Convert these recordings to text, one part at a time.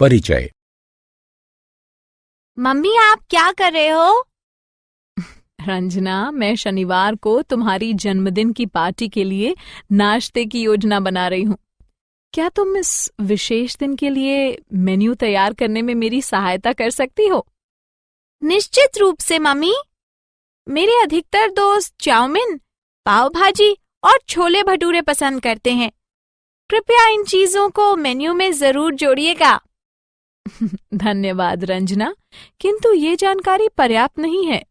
परिचय। मम्मी, आप क्या कर रहे हो? रंजना, मैं शनिवार को तुम्हारी जन्मदिन की पार्टी के लिए नाश्ते की योजना बना रही हूँ। क्या तुम इस विशेष दिन के लिए मेन्यू तैयार करने में मेरी सहायता कर सकती हो? निश्चित रूप से मम्मी। मेरे अधिकतर दोस्त चाउमीन, पाव भाजी और छोले भटूरे पसंद करते हैं। कृपया इन चीजों को मेन्यू में जरूर जोड़िएगा। धन्यवाद रंजना, किंतु ये जानकारी पर्याप्त नहीं है।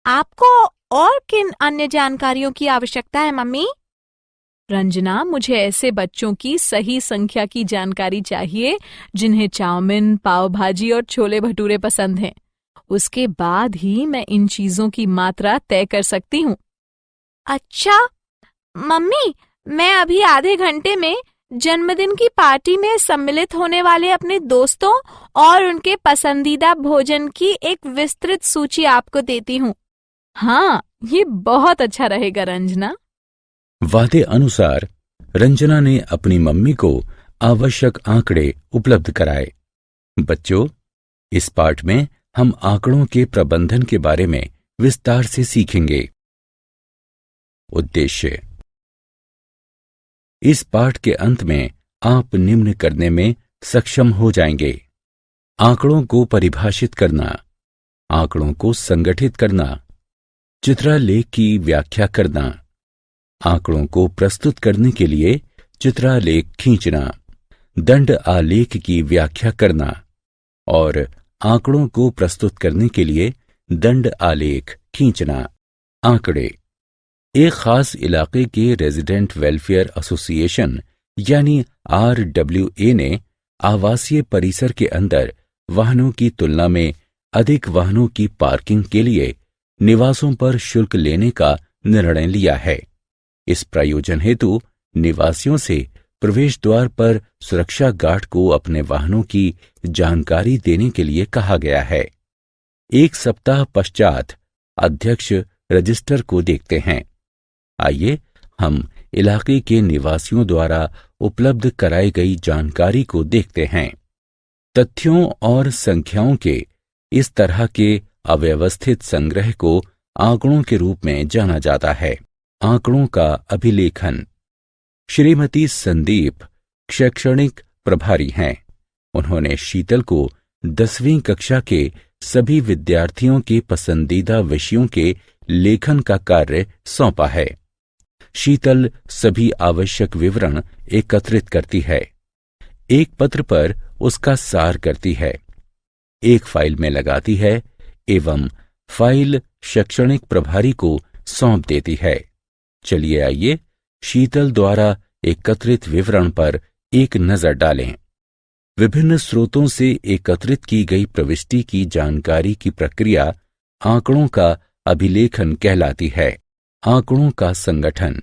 आपको और किन अन्य जानकारियों की आवश्यकता है मम्मी? रंजना, मुझे ऐसे बच्चों की सही संख्या की जानकारी चाहिए जिन्हें चाउमीन, पाव भाजी और छोले भटूरे पसंद हैं। उसके बाद ही मैं इन चीजों की मात्रा तय कर सकती हूँ। अच्छा मम्मी, मैं अभी आधे घंटे में जन्मदिन की पार्टी में सम्मिलित होने वाले अपने दोस्तों और उनके पसंदीदा भोजन की एक विस्तृत सूची आपको देती हूँ। हाँ, ये बहुत अच्छा रहेगा रंजना। वादे अनुसार रंजना ने अपनी मम्मी को आवश्यक आंकड़े उपलब्ध कराए। बच्चों, इस पाठ में हम आंकड़ों के प्रबंधन के बारे में विस्तार से सीखेंगे। उद्देश्य। इस पाठ के अंत में आप निम्न करने में सक्षम हो जाएंगे: आंकड़ों को परिभाषित करना, आंकड़ों को संगठित करना, चित्रालेख की व्याख्या करना, आंकड़ों को प्रस्तुत करने के लिए चित्रालेख खींचना, दंड आलेख की व्याख्या करना और आंकड़ों को प्रस्तुत करने के लिए दंड आलेख खींचना। आंकड़े। एक खास इलाके के रेजिडेंट वेलफेयर एसोसिएशन यानी RWA ने आवासीय परिसर के अंदर वाहनों की तुलना में अधिक वाहनों की पार्किंग के लिए निवासों पर शुल्क लेने का निर्णय लिया है। इस प्रयोजन हेतु निवासियों से प्रवेश द्वार पर सुरक्षा गार्ड को अपने वाहनों की जानकारी देने के लिए कहा गया है। एक सप्ताह पश्चात अध्यक्ष रजिस्टर को देखते हैं। आइए हम इलाके के निवासियों द्वारा उपलब्ध कराई गई जानकारी को देखते हैं। तथ्यों और संख्याओं के इस तरह के अव्यवस्थित संग्रह को आंकड़ों के रूप में जाना जाता है। आंकड़ों का अभिलेखन। श्रीमती संदीप शैक्षणिक प्रभारी हैं। उन्होंने शीतल को 10वीं कक्षा के सभी विद्यार्थियों के पसंदीदा विषयों के लेखन का कार्य सौंपा है। शीतल सभी आवश्यक विवरण एकत्रित करती है, एक पत्र पर उसका सार करती है, एक फाइल में लगाती है एवं फाइल शैक्षणिक प्रभारी को सौंप देती है। चलिए आइए शीतल द्वारा एकत्रित विवरण पर एक नजर डालें। विभिन्न स्रोतों से एकत्रित की गई प्रविष्टि की जानकारी की प्रक्रिया आंकड़ों का अभिलेखन कहलाती है। आंकड़ों का संगठन।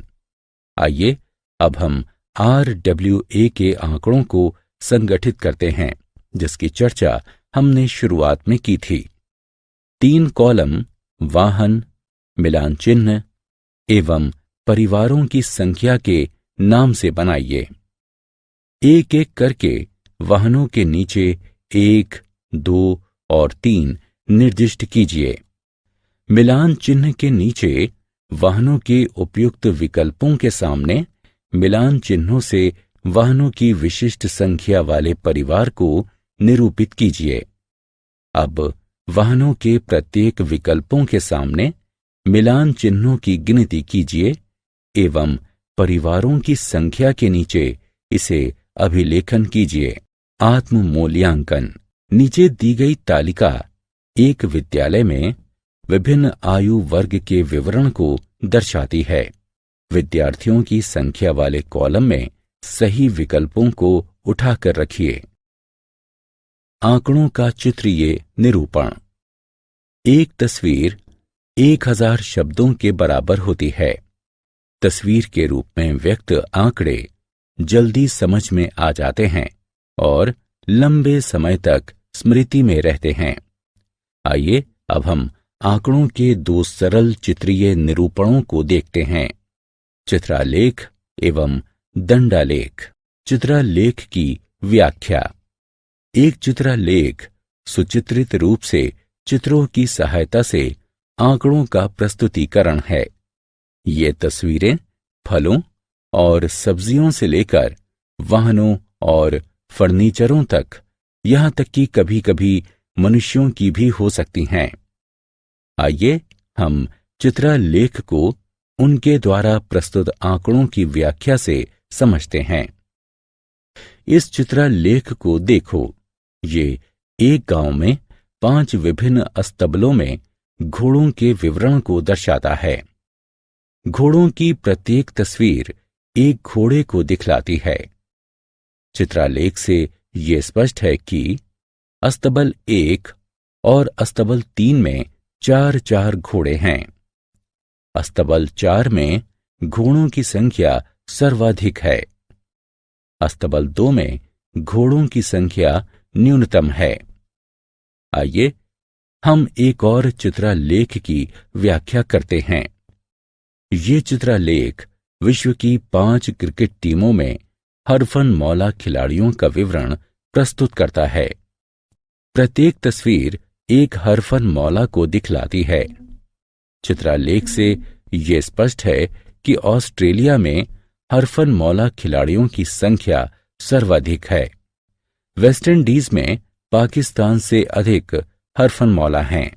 आइए अब हम RWA के आंकड़ों को संगठित करते हैं, जिसकी चर्चा हमने शुरुआत में की थी। 3 कॉलम वाहन, मिलान चिन्ह एवं परिवारों की संख्या के नाम से बनाइए। एक एक करके वाहनों के नीचे 1, 2 और 3 निर्दिष्ट कीजिए। मिलान चिन्ह के नीचे वाहनों के उपयुक्त विकल्पों के सामने मिलान चिन्हों से वाहनों की विशिष्ट संख्या वाले परिवार को निरूपित कीजिए। अब वाहनों के प्रत्येक विकल्पों के सामने मिलान चिन्हों की गिनती कीजिए एवं परिवारों की संख्या के नीचे इसे अभिलेखन कीजिए। आत्म मूल्यांकन। नीचे दी गई तालिका एक विद्यालय में विभिन्न आयु वर्ग के विवरण को दर्शाती है। विद्यार्थियों की संख्या वाले कॉलम में सही विकल्पों को उठाकर रखिए। आंकड़ों का चित्रीय निरूपण। एक तस्वीर 1000 शब्दों के बराबर होती है। तस्वीर के रूप में व्यक्त आंकड़े जल्दी समझ में आ जाते हैं और लंबे समय तक स्मृति में रहते हैं। आइए अब हम आंकड़ों के 2 सरल चित्रीय निरूपणों को देखते हैं: चित्रालेख एवं दंडालेख। चित्रालेख की व्याख्या। एक चित्रालेख सुचित्रित रूप से चित्रों की सहायता से आंकड़ों का प्रस्तुतिकरण है। ये तस्वीरें फलों और सब्जियों से लेकर वाहनों और फर्नीचरों तक, यहां तक कि कभी कभी मनुष्यों की भी हो सकती हैं। आइए हम चित्रालेख को उनके द्वारा प्रस्तुत आंकड़ों की व्याख्या से समझते हैं। इस चित्रालेख को देखो। ये एक गांव में 5 विभिन्न अस्तबलों में घोड़ों के विवरण को दर्शाता है। घोड़ों की प्रत्येक तस्वीर एक घोड़े को दिखलाती है। चित्रालेख से ये स्पष्ट है कि अस्तबल 1 और अस्तबल 3 में 4-4 घोड़े हैं। अस्तबल 4 में घोड़ों की संख्या सर्वाधिक है। अस्तबल 2 में घोड़ों की संख्या न्यूनतम है। आइए हम एक और चित्रालेख की व्याख्या करते हैं। ये चित्रालेख विश्व की 5 क्रिकेट टीमों में हरफनमौला खिलाड़ियों का विवरण प्रस्तुत करता है। प्रत्येक तस्वीर एक हरफनमौला को दिखलाती है। चित्रालेख से ये स्पष्ट है कि ऑस्ट्रेलिया में हरफनमौला खिलाड़ियों की संख्या सर्वाधिक है। वेस्टइंडीज में पाकिस्तान से अधिक हरफनमौला हैं।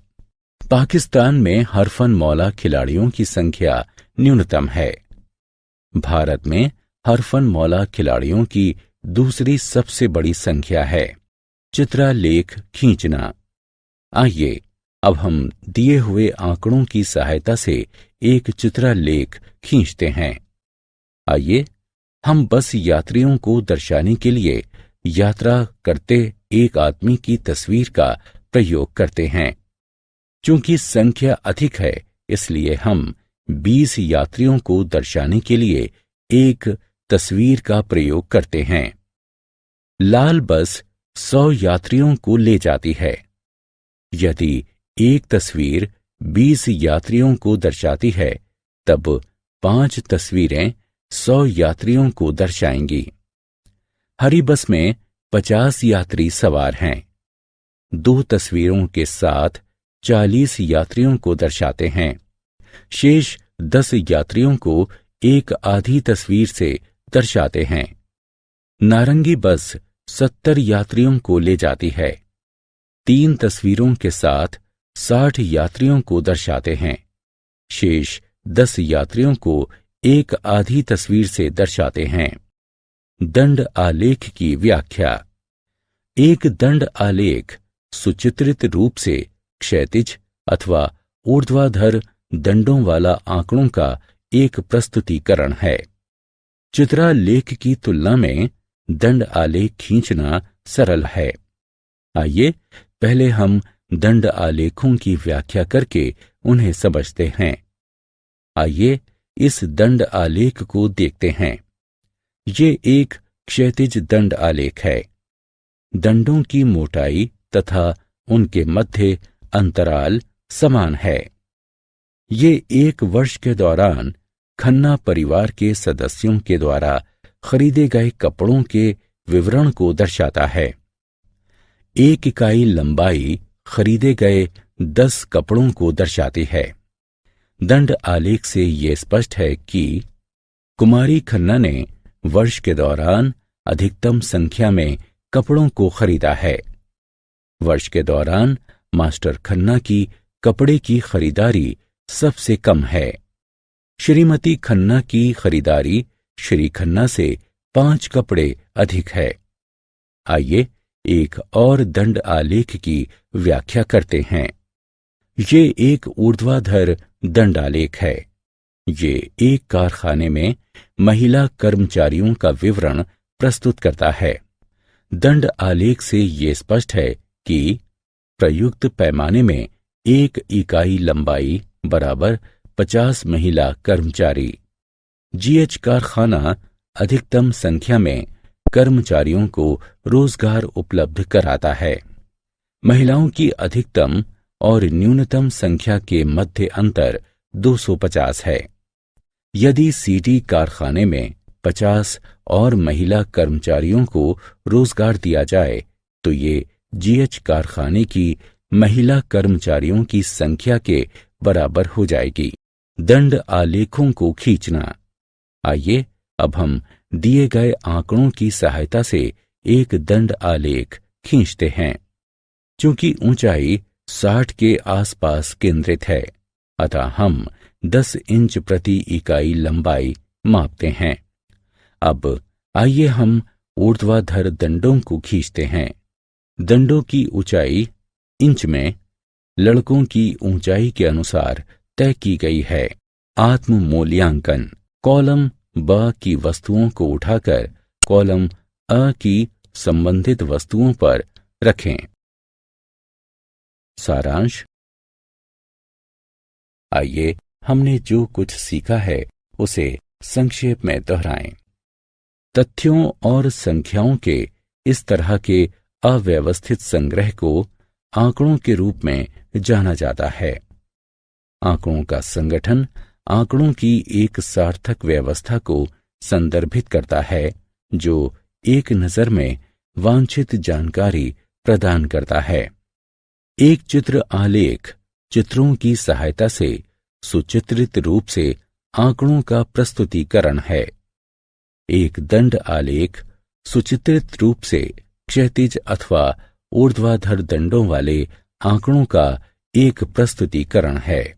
पाकिस्तान में हरफनमौला खिलाड़ियों की संख्या न्यूनतम है। भारत में हरफनमौला खिलाड़ियों की दूसरी सबसे बड़ी संख्या है। चित्रालेख खींचना। आइए अब हम दिए हुए आंकड़ों की सहायता से एक चित्रालेख खींचते हैं। आइए हम बस यात्रियों को दर्शाने के लिए यात्रा करते एक आदमी की तस्वीर का प्रयोग करते हैं। चूंकि संख्या अधिक है, इसलिए हम 20 यात्रियों को दर्शाने के लिए एक तस्वीर का प्रयोग करते हैं। लाल बस 100 यात्रियों को ले जाती है। यदि एक तस्वीर 20 यात्रियों को दर्शाती है, तब 5 तस्वीरें 100 यात्रियों को दर्शाएंगी। हरी बस में 50 यात्री सवार हैं। 2 तस्वीरों के साथ 40 यात्रियों को दर्शाते हैं। शेष 10 यात्रियों को एक आधी तस्वीर से दर्शाते हैं। नारंगी बस 70 यात्रियों को ले जाती है। 3 तस्वीरों के साथ 60 यात्रियों को दर्शाते हैं। शेष 10 यात्रियों को एक आधी तस्वीर से दर्शाते हैं। दंड आलेख की व्याख्या। एक दंड आलेख सुचित्रित रूप से क्षैतिज अथवा ऊर्ध्वाधर दंडों वाला आंकड़ों का एक प्रस्तुतिकरण है। चित्रालेख की तुलना में दंड आलेख खींचना सरल है। आइए पहले हम दंड आलेखों की व्याख्या करके उन्हें समझते हैं। आइए इस दंड आलेख को देखते हैं। ये एक क्षैतिज दंड आलेख है। दंडों की मोटाई तथा उनके मध्य अंतराल समान है। ये 1 वर्ष के दौरान खन्ना परिवार के सदस्यों के द्वारा खरीदे गए कपड़ों के विवरण को दर्शाता है। 1 इकाई लंबाई खरीदे गए 10 कपड़ों को दर्शाती है। दंड आलेख से ये स्पष्ट है कि कुमारी खन्ना ने वर्ष के दौरान अधिकतम संख्या में कपड़ों को खरीदा है। वर्ष के दौरान मास्टर खन्ना की कपड़े की खरीदारी सबसे कम है। श्रीमती खन्ना की खरीदारी श्री खन्ना से 5 कपड़े अधिक है। आइए एक और दंड आलेख की व्याख्या करते हैं। ये एक ऊर्ध्वाधर दंड आलेख है। ये एक कारखाने में महिला कर्मचारियों का विवरण प्रस्तुत करता है। दंड आलेख से ये स्पष्ट है कि प्रयुक्त पैमाने में 1 इकाई लंबाई बराबर 50 महिला कर्मचारी। जीएच कारखाना अधिकतम संख्या में कर्मचारियों को रोजगार उपलब्ध कराता है। महिलाओं की अधिकतम और न्यूनतम संख्या के मध्य अंतर 250 है। यदि सीडी कारखाने में 50 और महिला कर्मचारियों को रोजगार दिया जाए, तो ये जीएच कारखाने की महिला कर्मचारियों की संख्या के बराबर हो जाएगी। दंड आलेखों को खींचना। आइए अब हम दिए गए आंकड़ों की सहायता से एक दंड आलेख खींचते हैं। चूंकि ऊंचाई 60 के आसपास केंद्रित है, अतः हम 10 इंच प्रति इकाई लंबाई मापते हैं। अब आइए हम ऊर्ध्वाधर दंडों को खींचते हैं। दंडों की ऊंचाई इंच में लड़कों की ऊंचाई के अनुसार तय की गई है। आत्म मूल्यांकन। कॉलम ब की वस्तुओं को उठाकर कॉलम अ की संबंधित वस्तुओं पर रखें। सारांश। आइए हमने जो कुछ सीखा है उसे संक्षेप में दोहराएं। तथ्यों और संख्याओं के इस तरह के अव्यवस्थित संग्रह को आंकड़ों के रूप में जाना जाता है। आंकड़ों का संगठन आंकड़ों की एक सार्थक व्यवस्था को संदर्भित करता है जो एक नज़र में वांछित जानकारी प्रदान करता है। एक चित्र आलेख चित्रों की सहायता से सुचित्रित रूप से आंकड़ों का प्रस्तुतिकरण है। एक दंड आलेख सुचित्रित रूप से क्षैतिज अथवा ऊर्ध्वाधर दंडों वाले आंकड़ों का एक प्रस्तुतिकरण है।